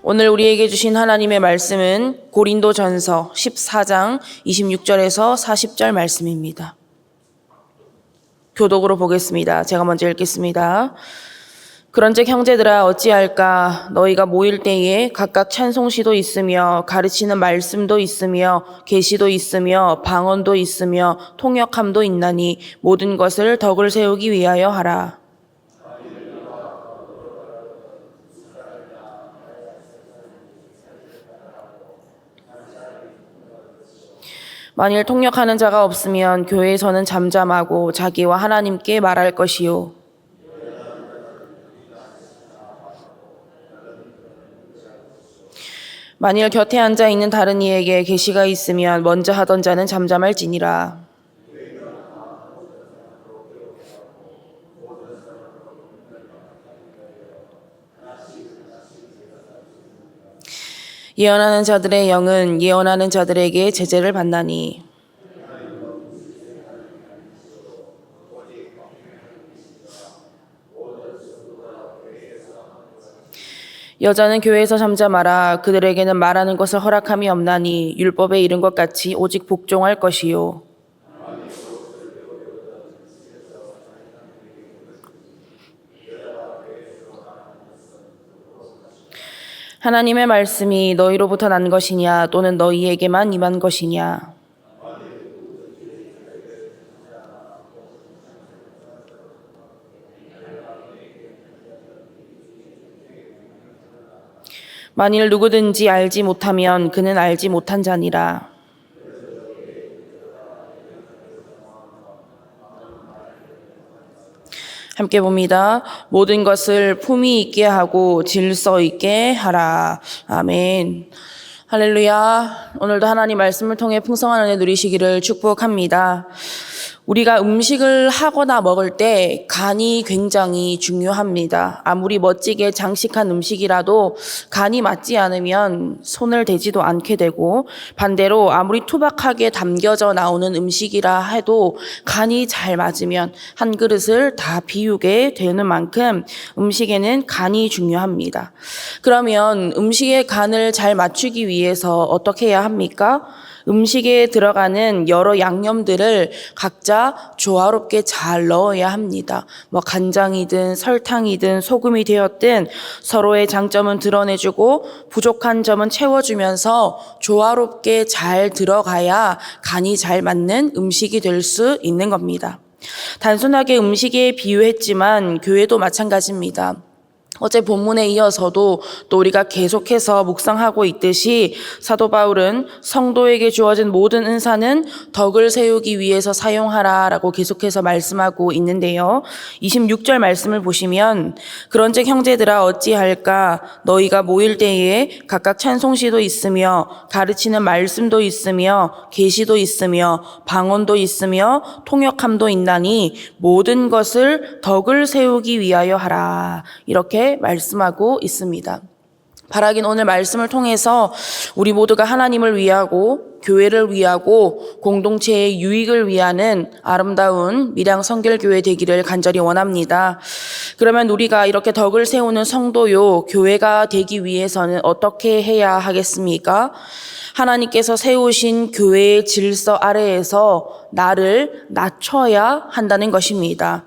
오늘 우리에게 주신 하나님의 말씀은 고린도전서 14장 26절에서 40절 말씀입니다. 교독으로 보겠습니다. 제가 먼저 읽겠습니다. 그런즉 형제들아 어찌할까? 너희가 모일 때에 각각 찬송시도 있으며 가르치는 말씀도 있으며 계시도 있으며 방언도 있으며 통역함도 있나니 모든 것을 덕을 세우기 위하여 하라. 만일 통역하는 자가 없으면 교회에서는 잠잠하고 자기와 하나님께 말할 것이요. 만일 곁에 앉아 있는 다른 이에게 계시가 있으면 먼저 하던 자는 잠잠할지니라. 예언하는 자들의 영은 예언하는 자들에게 제재를 받나니 여자는 교회에서 잠잠하라. 그들에게는 말하는 것을 허락함이 없나니 율법에 이른 것 같이 오직 복종할 것이요. 하나님의 말씀이 너희로부터 난 것이냐 또는 너희에게만 임한 것이냐. 만일 누구든지 알지 못하면 그는 알지 못한 자니라. 함께 봅니다. 모든 것을 품위 있게 하고 질서 있게 하라. 아멘. 할렐루야. 오늘도 하나님 말씀을 통해 풍성한 은혜 누리시기를 축복합니다. 우리가 음식을 하거나 먹을 때 간이 굉장히 중요합니다. 아무리 멋지게 장식한 음식이라도 간이 맞지 않으면 손을 대지도 않게 되고, 반대로 아무리 투박하게 담겨져 나오는 음식이라 해도 간이 잘 맞으면 한 그릇을 다 비우게 되는 만큼 음식에는 간이 중요합니다. 그러면 음식의 간을 잘 맞추기 위해서 어떻게 해야 합니까? 음식에 들어가는 여러 양념들을 각자 조화롭게 잘 넣어야 합니다. 간장이든 설탕이든 소금이 되었든 서로의 장점은 드러내주고 부족한 점은 채워주면서 조화롭게 잘 들어가야 간이 잘 맞는 음식이 될 수 있는 겁니다. 단순하게 음식에 비유했지만 교회도 마찬가지입니다. 어제 본문에 이어서도 또 우리가 계속해서 묵상하고 있듯이 사도 바울은 성도에게 주어진 모든 은사는 덕을 세우기 위해서 사용하라라고 계속해서 말씀하고 있는데요. 26절 말씀을 보시면 그런즉 형제들아 어찌할까? 너희가 모일 때에 각각 찬송시도 있으며 가르치는 말씀도 있으며 계시도 있으며 방언도 있으며 통역함도 있나니 모든 것을 덕을 세우기 위하여 하라. 이렇게 말씀하고 있습니다. 바라긴 오늘 말씀을 통해서 우리 모두가 하나님을 위하고 교회를 위하고 공동체의 유익을 위하는 아름다운 밀양 성결교회 되기를 간절히 원합니다. 그러면 우리가 이렇게 덕을 세우는 성도요 교회가 되기 위해서는 어떻게 해야 하겠습니까? 하나님께서 세우신 교회의 질서 아래에서 나를 낮춰야 한다는 것입니다.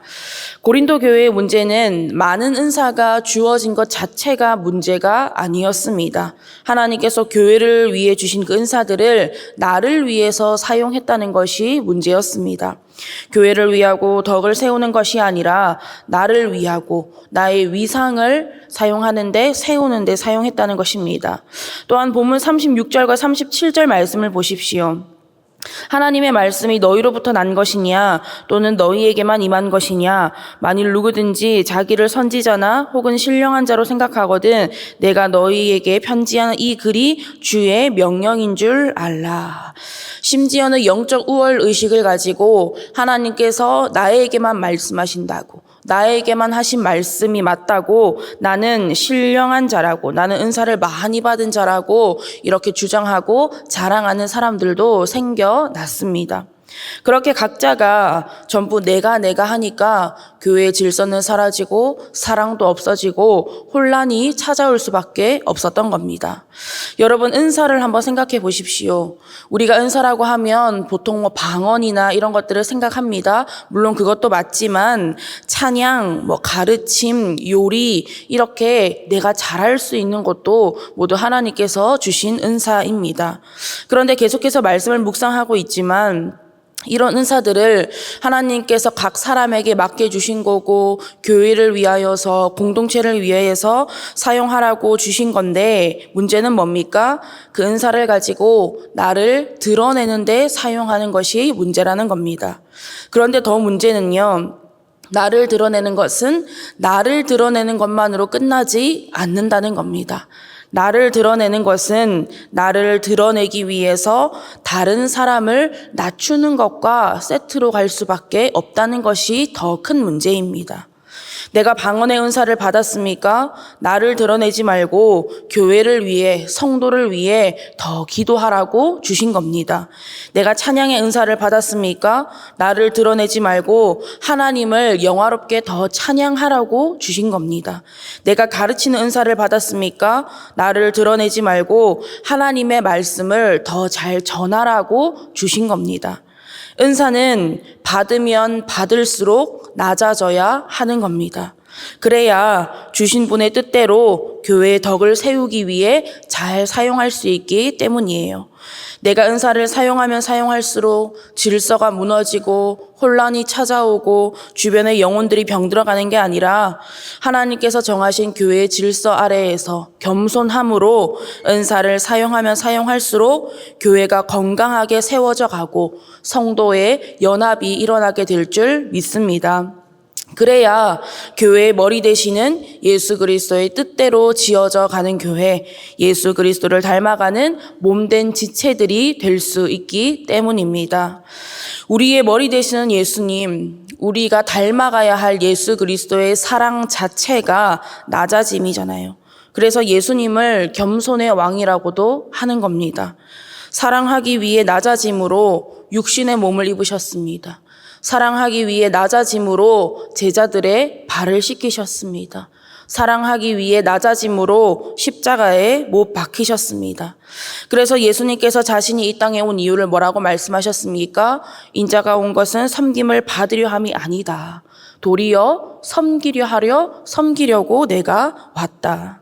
고린도 교회의 문제는 많은 은사가 주어진 것 자체가 문제가 아니었습니다. 하나님께서 교회를 위해 주신 그 은사들을 나를 위해서 사용했다는 것이 문제였습니다. 교회를 위하고 덕을 세우는 것이 아니라 나를 위하고 나의 위상을 사용하는데 세우는데 사용했다는 것입니다. 또한 본문 36절과 37절 말씀을 보십시오. 하나님의 말씀이 너희로부터 난 것이냐 또는 너희에게만 임한 것이냐 만일 누구든지 자기를 선지자나 혹은 신령한 자로 생각하거든 내가 너희에게 편지하는 이 글이 주의 명령인 줄 알라. 심지어는 영적 우월 의식을 가지고 하나님께서 나에게만 말씀하신다고, 나에게만 하신 말씀이 맞다고, 나는 신령한 자라고, 나는 은사를 많이 받은 자라고 이렇게 주장하고 자랑하는 사람들도 생겨났습니다. 그렇게 각자가 전부 내가 하니까 교회의 질서는 사라지고 사랑도 없어지고 혼란이 찾아올 수밖에 없었던 겁니다. 여러분, 은사를 한번 생각해 보십시오. 우리가 은사라고 하면 보통 방언이나 이런 것들을 생각합니다. 물론 그것도 맞지만 찬양, 가르침, 요리 이렇게 내가 잘할 수 있는 것도 모두 하나님께서 주신 은사입니다. 그런데 계속해서 말씀을 묵상하고 있지만 이런 은사들을 하나님께서 각 사람에게 맡겨주신 거고 교회를 위하여서 공동체를 위해서 사용하라고 주신 건데 문제는 뭡니까? 그 은사를 가지고 나를 드러내는 데 사용하는 것이 문제라는 겁니다. 그런데 더 문제는요. 나를 드러내는 것은 나를 드러내는 것만으로 끝나지 않는다는 겁니다. 나를 드러내는 것은 나를 드러내기 위해서 다른 사람을 낮추는 것과 세트로 갈 수밖에 없다는 것이 더 큰 문제입니다. 내가 방언의 은사를 받았습니까? 나를 드러내지 말고 교회를 위해, 성도를 위해 더 기도하라고 주신 겁니다. 내가 찬양의 은사를 받았습니까? 나를 드러내지 말고 하나님을 영화롭게 더 찬양하라고 주신 겁니다. 내가 가르치는 은사를 받았습니까? 나를 드러내지 말고 하나님의 말씀을 더 잘 전하라고 주신 겁니다. 은사는 받으면 받을수록 낮아져야 하는 겁니다. 그래야 주신 분의 뜻대로 교회의 덕을 세우기 위해 잘 사용할 수 있기 때문이에요. 내가 은사를 사용하면 사용할수록 질서가 무너지고 혼란이 찾아오고 주변의 영혼들이 병들어가는 게 아니라 하나님께서 정하신 교회의 질서 아래에서 겸손함으로 은사를 사용하면 사용할수록 교회가 건강하게 세워져 가고 성도의 연합이 일어나게 될 줄 믿습니다. 그래야 교회의 머리 되시는 예수 그리스도의 뜻대로 지어져 가는 교회, 예수 그리스도를 닮아가는 몸된 지체들이 될 수 있기 때문입니다. 우리의 머리 되시는 예수님, 우리가 닮아가야 할 예수 그리스도의 사랑 자체가 낮아짐이잖아요. 그래서 예수님을 겸손의 왕이라고도 하는 겁니다. 사랑하기 위해 낮아짐으로 육신의 몸을 입으셨습니다. 사랑하기 위해 낮아짐으로 제자들의 발을 씻기셨습니다. 사랑하기 위해 낮아짐으로 십자가에 못 박히셨습니다. 그래서 예수님께서 자신이 이 땅에 온 이유를 뭐라고 말씀하셨습니까? 인자가 온 것은 섬김을 받으려 함이 아니다. 도리어 섬기려고 내가 왔다.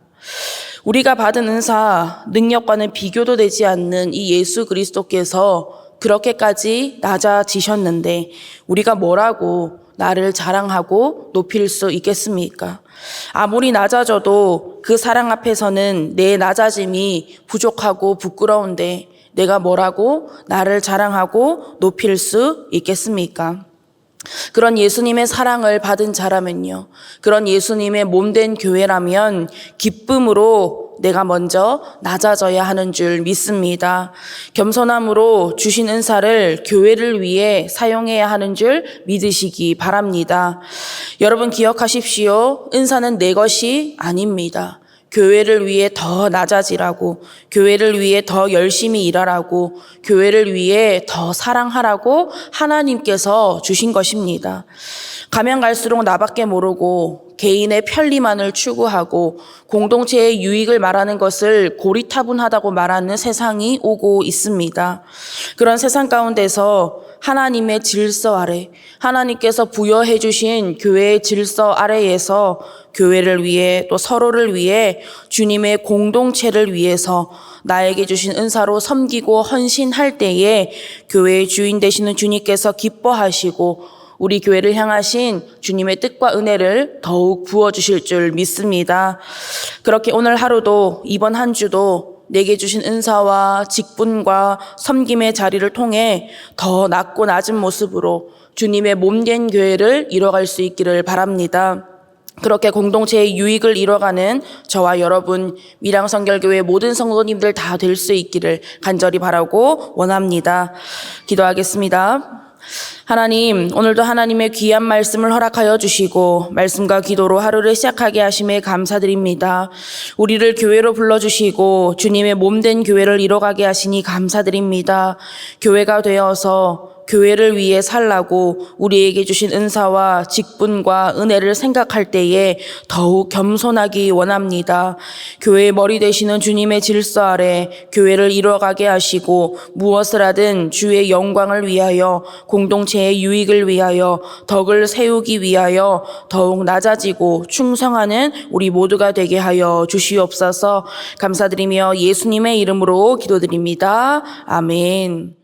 우리가 받은 은사, 능력과는 비교도 되지 않는 이 예수 그리스도께서 그렇게까지 낮아지셨는데 우리가 뭐라고 나를 자랑하고 높일 수 있겠습니까? 아무리 낮아져도 그 사랑 앞에서는 내 낮아짐이 부족하고 부끄러운데 내가 뭐라고 나를 자랑하고 높일 수 있겠습니까? 그런 예수님의 사랑을 받은 자라면요. 그런 예수님의 몸된 교회라면 기쁨으로 내가 먼저 낮아져야 하는 줄 믿습니다. 겸손함으로 주신 은사를 교회를 위해 사용해야 하는 줄 믿으시기 바랍니다. 여러분 기억하십시오. 은사는 내 것이 아닙니다. 교회를 위해 더 낮아지라고, 교회를 위해 더 열심히 일하라고, 교회를 위해 더 사랑하라고 하나님께서 주신 것입니다. 가면 갈수록 나밖에 모르고 개인의 편리만을 추구하고 공동체의 유익을 말하는 것을 고리타분하다고 말하는 세상이 오고 있습니다. 그런 세상 가운데서 하나님의 질서 아래, 하나님께서 부여해 주신 교회의 질서 아래에서 교회를 위해 또 서로를 위해 주님의 공동체를 위해서 나에게 주신 은사로 섬기고 헌신할 때에 교회의 주인 되시는 주님께서 기뻐하시고 우리 교회를 향하신 주님의 뜻과 은혜를 더욱 부어주실 줄 믿습니다. 그렇게 오늘 하루도 이번 한 주도 내게 주신 은사와 직분과 섬김의 자리를 통해 더 낮고 낮은 모습으로 주님의 몸된 교회를 이뤄갈 수 있기를 바랍니다. 그렇게 공동체의 유익을 이뤄가는 저와 여러분 밀양성결교회 모든 성도님들 다 될 수 있기를 간절히 바라고 원합니다. 기도하겠습니다. 하나님, 오늘도 하나님의 귀한 말씀을 허락하여 주시고 말씀과 기도로 하루를 시작하게 하심에 감사드립니다. 우리를 교회로 불러주시고 주님의 몸된 교회를 이뤄가게 하시니 감사드립니다. 교회가 되어서 교회를 위해 살라고 우리에게 주신 은사와 직분과 은혜를 생각할 때에 더욱 겸손하기 원합니다. 교회의 머리 되시는 주님의 질서 아래 교회를 이뤄가게 하시고 무엇을 하든 주의 영광을 위하여 공동체의 유익을 위하여 덕을 세우기 위하여 더욱 낮아지고 충성하는 우리 모두가 되게 하여 주시옵소서. 감사드리며 예수님의 이름으로 기도드립니다. 아멘.